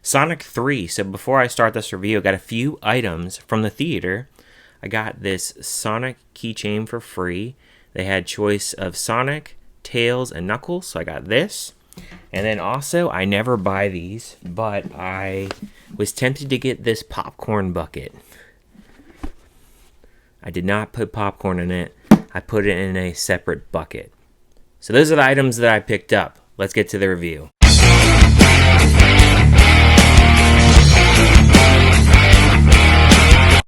Sonic 3. So before I start this review, I got a few items from the theater. I got this Sonic keychain for free. They had choice of Sonic, Tails, and Knuckles, so I got this. And then also, I never buy these, but I was tempted to get this popcorn bucket. I did not put popcorn in it. I put it in a separate bucket. So those are the items that I picked up. Let's get to the review.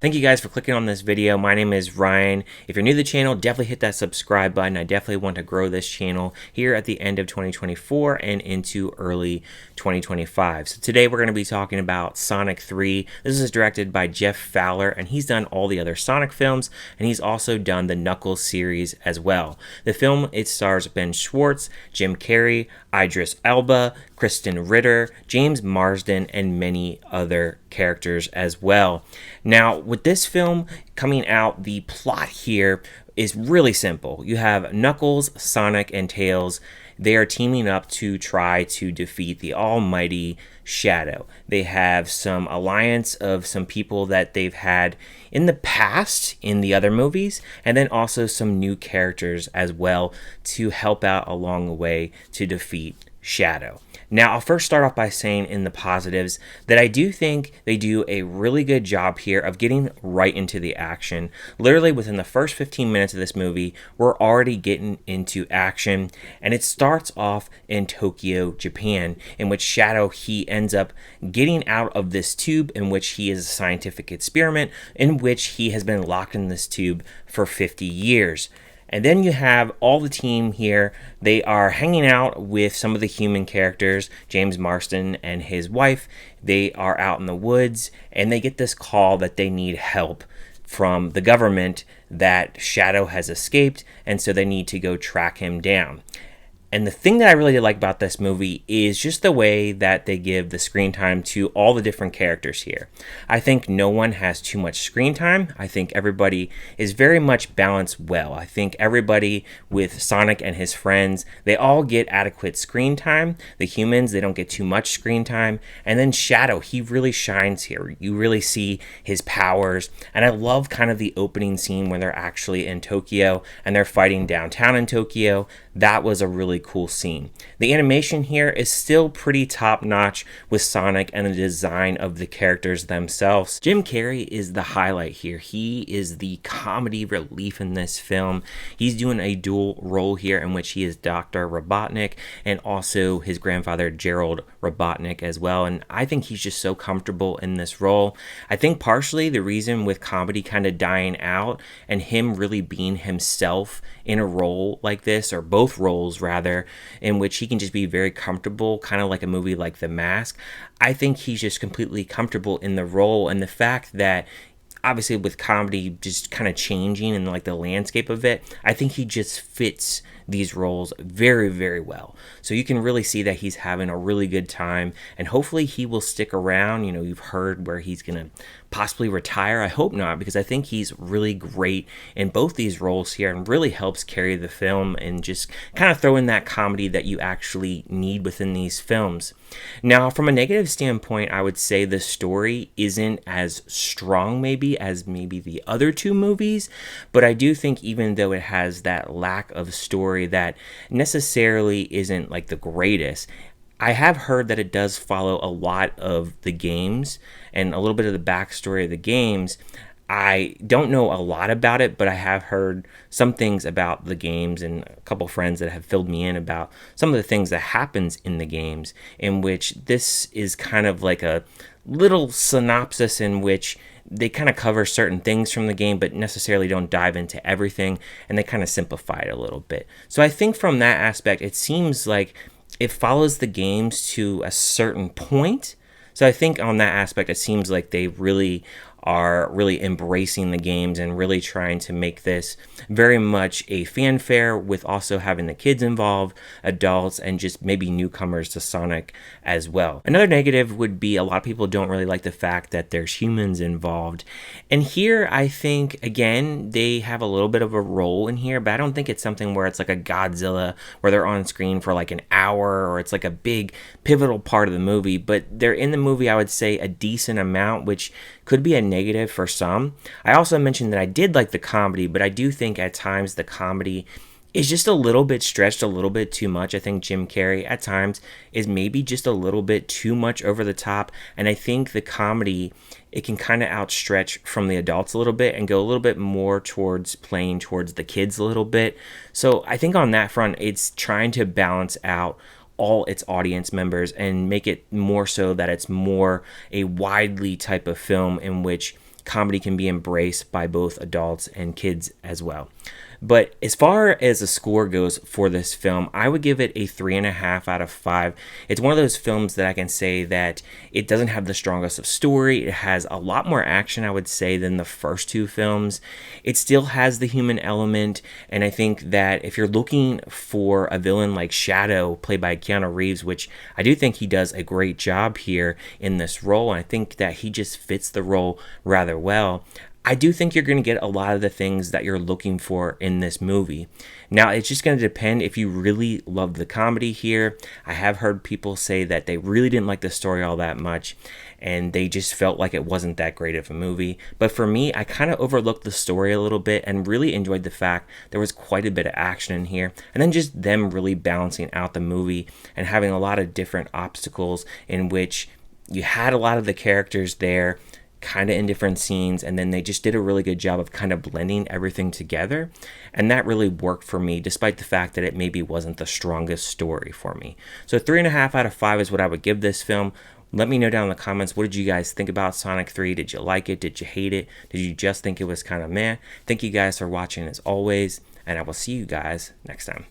Thank you guys for clicking on this video. My name is Ryan. If you're new to the channel, definitely hit that subscribe button. I definitely want to grow this channel here at the end of 2024 and into early 2025. So today we're going to be talking about Sonic 3. This is directed by Jeff Fowler, and he's done all the other Sonic films, and he's also done the Knuckles series as well. The film, it stars Ben Schwartz, Jim Carrey, Idris Elba, Krysten Ritter, James Marsden, and many other characters as well. Now, with this film coming out, the plot here is really simple. You have Knuckles, Sonic, and Tails. They are teaming up to try to defeat the almighty Shadow. They have some alliance of some people that they've had in the past in the other movies, and then also some new characters as well to help out along the way to defeat Shadow. Now, I'll first start off by saying in the positives that I do think they do a really good job here of getting right into the action. Literally within the first 15 minutes of this movie, we're already getting into action, and it starts off in Tokyo, Japan, in which Shadow, he ends up getting out of this tube in which he is a scientific experiment in which he has been locked in this tube for 50 years. And then you have all the team here. They are hanging out with some of the human characters, James Marsden and his wife. They are out in the woods, and they get this call that they need help from the government, that Shadow has escaped, and so they need to go track him down. And the thing that I really like about this movie is just the way that they give the screen time to all the different characters here. I think no one has too much screen time. I think everybody is very much balanced well. I think everybody with Sonic and his friends, they all get adequate screen time. The humans, they don't get too much screen time. And then Shadow, he really shines here. You really see his powers. And I love kind of the opening scene when they're actually in Tokyo and they're fighting downtown in Tokyo. That was a really cool scene. The animation here is still pretty top-notch with Sonic and the design of the characters themselves. Jim Carrey is the highlight here. He is the comedy relief in this film. He's doing a dual role here in which he is Dr. Robotnik and also his grandfather Gerald Robotnik as well, and I think he's just so comfortable in this role. I think partially the reason with comedy kind of dying out and him really being himself in a role like this, or both roles rather, in which he can just be very comfortable, kind of like a movie like The Mask. I think he's just completely comfortable in the role, and the fact that obviously with comedy just kind of changing and like the landscape of it, I think he just fits these roles very, very well. So you can really see that he's having a really good time, and hopefully he will stick around. You know, you've heard where he's gonna possibly retire. I hope not, because I think he's really great in both these roles here and really helps carry the film and just kind of throw in that comedy that you actually need within these films. Now, from a negative standpoint, I would say the story isn't as strong as maybe the other two movies, but I do think even though it has that lack of story that necessarily isn't like the greatest, I have heard that it does follow a lot of the games and a little bit of the backstory of the games. I don't know a lot about it, but I have heard some things about the games and a couple friends that have filled me in about some of the things that happens in the games, in which this is kind of like a little synopsis in which they kind of cover certain things from the game, but necessarily don't dive into everything, and they kind of simplify it a little bit. So I think from that aspect, it seems like it follows the games to a certain point. So I think on that aspect, it seems like they really are really embracing the games and really trying to make this very much a fanfare, with also having the kids involved, adults, and just maybe newcomers to Sonic as well. Another negative would be a lot of people don't really like the fact that there's humans involved. And here, I think, again, they have a little bit of a role in here, but I don't think it's something where it's like a Godzilla where they're on screen for like an hour, or it's like a big pivotal part of the movie. But they're in the movie, I would say, a decent amount, which could be a negative for some. I also mentioned that I did like the comedy, but I do think at times the comedy is just a little bit stretched, a little bit too much. I think Jim Carrey at times is maybe just a little bit too much over the top, and I think the comedy, it can kind of outstretch from the adults a little bit and go a little bit more towards playing towards the kids a little bit. So I think on that front, it's trying to balance out all its audience members and make it more so that it's more a widely type of film in which comedy can be embraced by both adults and kids as well. But as far as the score goes for this film, I would give it a 3.5 out of 5. It's one of those films that I can say that it doesn't have the strongest of story. It has a lot more action, I would say, than the first two films. It still has the human element, and I think that if you're looking for a villain like Shadow, played by Keanu Reeves, which I do think he does a great job here in this role, and I think that he just fits the role rather well, I do think you're going to get a lot of the things that you're looking for in this movie. Now, it's just going to depend if you really love the comedy here. I have heard people say that they really didn't like the story all that much, and they just felt like it wasn't that great of a movie. But for me, I kind of overlooked the story a little bit and really enjoyed the fact there was quite a bit of action in here, and then just them really balancing out the movie and having a lot of different obstacles in which you had a lot of the characters there kind of in different scenes, and then they just did a really good job of kind of blending everything together, and that really worked for me, despite the fact that it maybe wasn't the strongest story for me. So 3.5 out of 5 is what I would give this film. Let me know down in the comments, what did you guys think about Sonic 3? Did you like it? Did you hate it? Did you just think it was kind of meh? Thank you guys for watching as always, and I will see you guys next time.